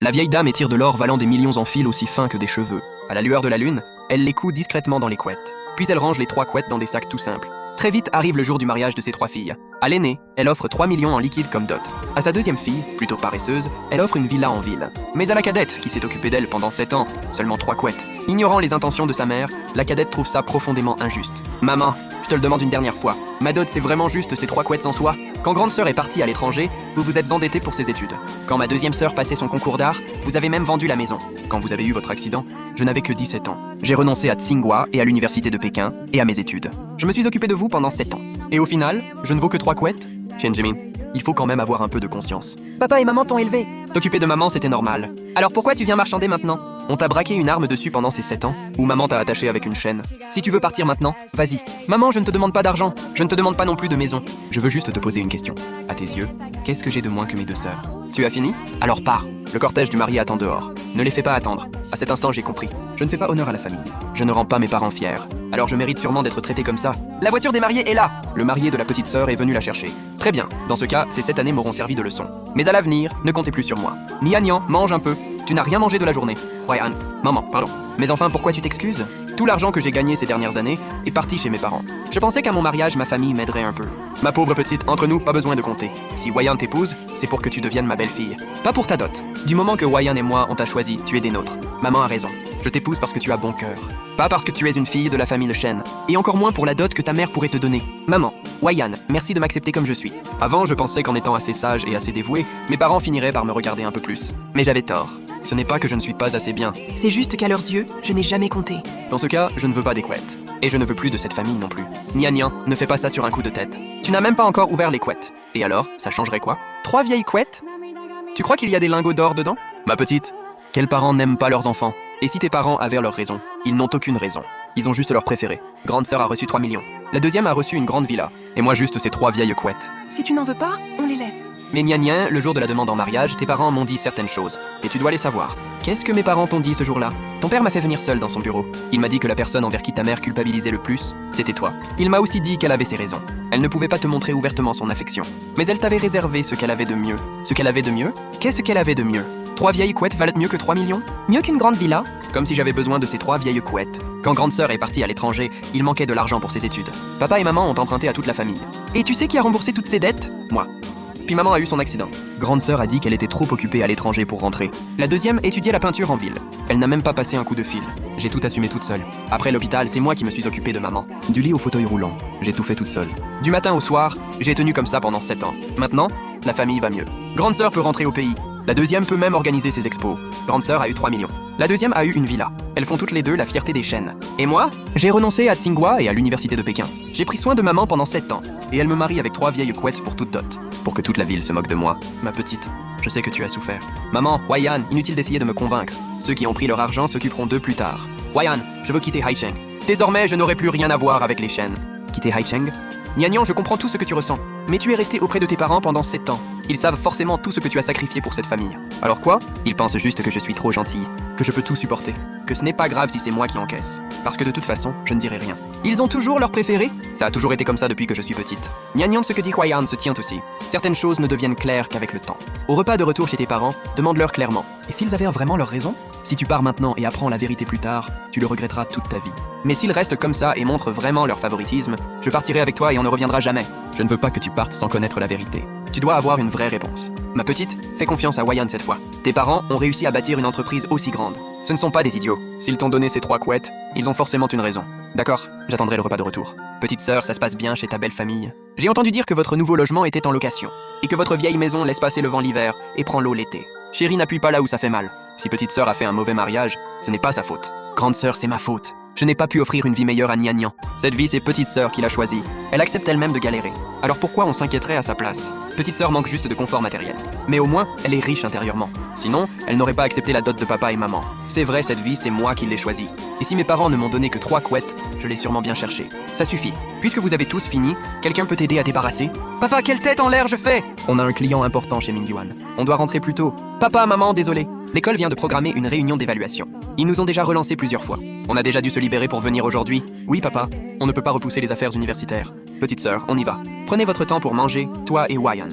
La vieille dame étire de l'or valant des millions en fil aussi fins que des cheveux. À la lueur de la lune, elle les coud discrètement dans les couettes. Puis elle range les 3 couettes dans des sacs tout simples. Très vite arrive le jour du mariage de ses 3 filles. À l'aînée, elle offre 3 millions en liquide comme dot. À sa deuxième fille, plutôt paresseuse, elle offre une villa en ville. Mais à la cadette, qui s'est occupée d'elle pendant 7 ans, seulement 3 couettes. Ignorant les intentions de sa mère, la cadette trouve ça profondément injuste. Maman, je te le demande une dernière fois, ma dot c'est vraiment juste ces 3 couettes en soi? Quand grande sœur est partie à l'étranger, vous vous êtes endetté pour ses études. Quand ma deuxième sœur passait son concours d'art, vous avez même vendu la maison. Quand vous avez eu votre accident, je n'avais que 17 ans. J'ai renoncé à Tsinghua et à l'université de Pékin et à mes études. Je me suis occupé de vous pendant 7 ans. Et au final, je ne vaux que 3 couettes? Shinjimin, il faut quand même avoir un peu de conscience. Papa et maman t'ont élevé. T'occuper de maman, c'était normal. Alors pourquoi tu viens marchander maintenant? On t'a braqué une arme dessus pendant ces 7 ans? Ou maman t'a attaché avec une chaîne? Si tu veux partir maintenant, vas-y. Maman, je ne te demande pas d'argent. Je ne te demande pas non plus de maison. Je veux juste te poser une question. À tes yeux, qu'est-ce que j'ai de moins que mes 2 sœurs? Tu as fini? Alors pars. Le cortège du marié attend dehors. Ne les fais pas attendre. À cet instant, j'ai compris. Je ne fais pas honneur à la famille. Je ne rends pas mes parents fiers. Alors je mérite sûrement d'être traité comme ça. La voiture des mariés est là! Le marié de la petite sœur est venu la chercher. Très bien. Dans ce cas, ces 7 années m'auront servi de leçon. Mais à l'avenir, ne comptez plus sur moi. Nian, mange un peu. Tu n'as rien mangé de la journée. Ryan, maman, pardon. Mais enfin, pourquoi tu t'excuses? Tout l'argent que j'ai gagné ces dernières années est parti chez mes parents. Je pensais qu'à mon mariage, ma famille m'aiderait un peu. Ma pauvre petite, entre nous, pas besoin de compter. Si Wayan t'épouse, c'est pour que tu deviennes ma belle-fille. Pas pour ta dot. Du moment que Wayan et moi, on t'a choisi, tu es des nôtres. Maman a raison. Je t'épouse parce que tu as bon cœur. Pas parce que tu es une fille de la famille de Shen. Et encore moins pour la dot que ta mère pourrait te donner. Maman, Wayan, merci de m'accepter comme je suis. Avant, je pensais qu'en étant assez sage et assez dévoué, mes parents finiraient par me regarder un peu plus. Mais j'avais tort. Ce n'est pas que je ne suis pas assez bien. C'est juste qu'à leurs yeux, je n'ai jamais compté. Dans ce cas, je ne veux pas des couettes. Et je ne veux plus de cette famille non plus. Nian, ne fais pas ça sur un coup de tête. Tu n'as même pas encore ouvert les couettes. Et alors, ça changerait quoi? 3 vieilles couettes? Tu crois qu'il y a des lingots d'or dedans? Ma petite, quels parents n'aiment pas leurs enfants? Et si tes parents avaient leur raison? Ils n'ont aucune raison. Ils ont juste leur préféré. Grande sœur a reçu 3 millions. La deuxième a reçu une grande villa. Et moi juste ces 3 vieilles couettes. Si tu n'en veux pas, on les laisse. Mais Nian, le jour de la demande en mariage, tes parents m'ont dit certaines choses. Et tu dois les savoir. Qu'est-ce que mes parents t'ont dit ce jour-là? Ton père m'a fait venir seul dans son bureau. Il m'a dit que la personne envers qui ta mère culpabilisait le plus, c'était toi. Il m'a aussi dit qu'elle avait ses raisons. Elle ne pouvait pas te montrer ouvertement son affection. Mais elle t'avait réservé ce qu'elle avait de mieux. Ce qu'elle avait de mieux? Qu'est-ce qu'elle avait de mieux? 3 vieilles couettes valent mieux que 3 millions? Mieux qu'une grande villa? Comme si j'avais besoin de ces 3 vieilles couettes. Quand grande sœur est partie à l'étranger, il manquait de l'argent pour ses études. Papa et maman ont emprunté à toute la famille. Et tu sais qui a remboursé toutes ses dettes? Moi. Puis maman a eu son accident. Grande sœur a dit qu'elle était trop occupée à l'étranger pour rentrer. La deuxième étudiait la peinture en ville. Elle n'a même pas passé un coup de fil. J'ai tout assumé toute seule. Après l'hôpital, c'est moi qui me suis occupée de maman. Du lit au fauteuil roulant, j'ai tout fait toute seule. Du matin au soir, j'ai tenu comme ça pendant 7 ans. Maintenant, la famille va mieux. Grande sœur peut rentrer au pays. La deuxième peut même organiser ses expos. Grande sœur a eu 3 millions. La deuxième a eu une villa. Elles font toutes les deux la fierté des Shen. Et moi, j'ai renoncé à Tsinghua et à l'université de Pékin. J'ai pris soin de maman pendant 7 ans. Et elle me marie avec 3 vieilles couettes pour toute dot. Pour que toute la ville se moque de moi. Ma petite, je sais que tu as souffert. Maman, Wayan, inutile d'essayer de me convaincre. Ceux qui ont pris leur argent s'occuperont d'eux plus tard. Wayan, je veux quitter Haicheng. Désormais, je n'aurai plus rien à voir avec les Shen. Quitter Haicheng? Nian, je comprends tout ce que tu ressens. Mais tu es resté auprès de tes parents pendant 7 ans. Ils savent forcément tout ce que tu as sacrifié pour cette famille. Alors quoi? Ils pensent juste que je suis trop gentille, que je peux tout supporter, que ce n'est pas grave si c'est moi qui encaisse. Parce que de toute façon, je ne dirai rien. Ils ont toujours leur préféré? Ça a toujours été comme ça depuis que je suis petite. Nian, ce que dit Huayan se tient aussi. Certaines choses ne deviennent claires qu'avec le temps. Au repas de retour chez tes parents, demande-leur clairement. Et s'ils avaient vraiment leur raison? Si tu pars maintenant et apprends la vérité plus tard, tu le regretteras toute ta vie. Mais s'ils restent comme ça et montrent vraiment leur favoritisme, je partirai avec toi et on ne reviendra jamais. Je ne veux pas que tu partes sans connaître la vérité. Tu dois avoir une vraie réponse. Ma petite, fais confiance à Wayan cette fois. Tes parents ont réussi à bâtir une entreprise aussi grande. Ce ne sont pas des idiots. S'ils t'ont donné ces 3 couettes, ils ont forcément une raison. D'accord, j'attendrai le repas de retour. Petite sœur, ça se passe bien chez ta belle famille. J'ai entendu dire que votre nouveau logement était en location. Et que votre vieille maison laisse passer le vent l'hiver et prend l'eau l'été. Chérie, n'appuie pas là où ça fait mal. Si petite sœur a fait un mauvais mariage, ce n'est pas sa faute. Grande sœur, c'est ma faute. Je n'ai pas pu offrir une vie meilleure à Nian. Cette vie, c'est petite sœur qui l'a choisie. Elle accepte elle-même de galérer. Alors pourquoi on s'inquiéterait à sa place? Petite sœur manque juste de confort matériel. Mais au moins, elle est riche intérieurement. Sinon, elle n'aurait pas accepté la dot de papa et maman. C'est vrai, cette vie, c'est moi qui l'ai choisie. Et si mes parents ne m'ont donné que 3 couettes, je l'ai sûrement bien cherché. Ça suffit. Puisque vous avez tous fini, quelqu'un peut t'aider à débarrasser? Papa, quelle tête en l'air je fais! On a un client important chez Mingyuan. On doit rentrer plus tôt. Papa, maman, désolé. L'école vient de programmer une réunion d'évaluation. Ils nous ont déjà relancé plusieurs fois. On a déjà dû se libérer pour venir aujourd'hui. Oui, papa, on ne peut pas repousser les affaires universitaires. Petite sœur, on y va. Prenez votre temps pour manger, toi et Wayan.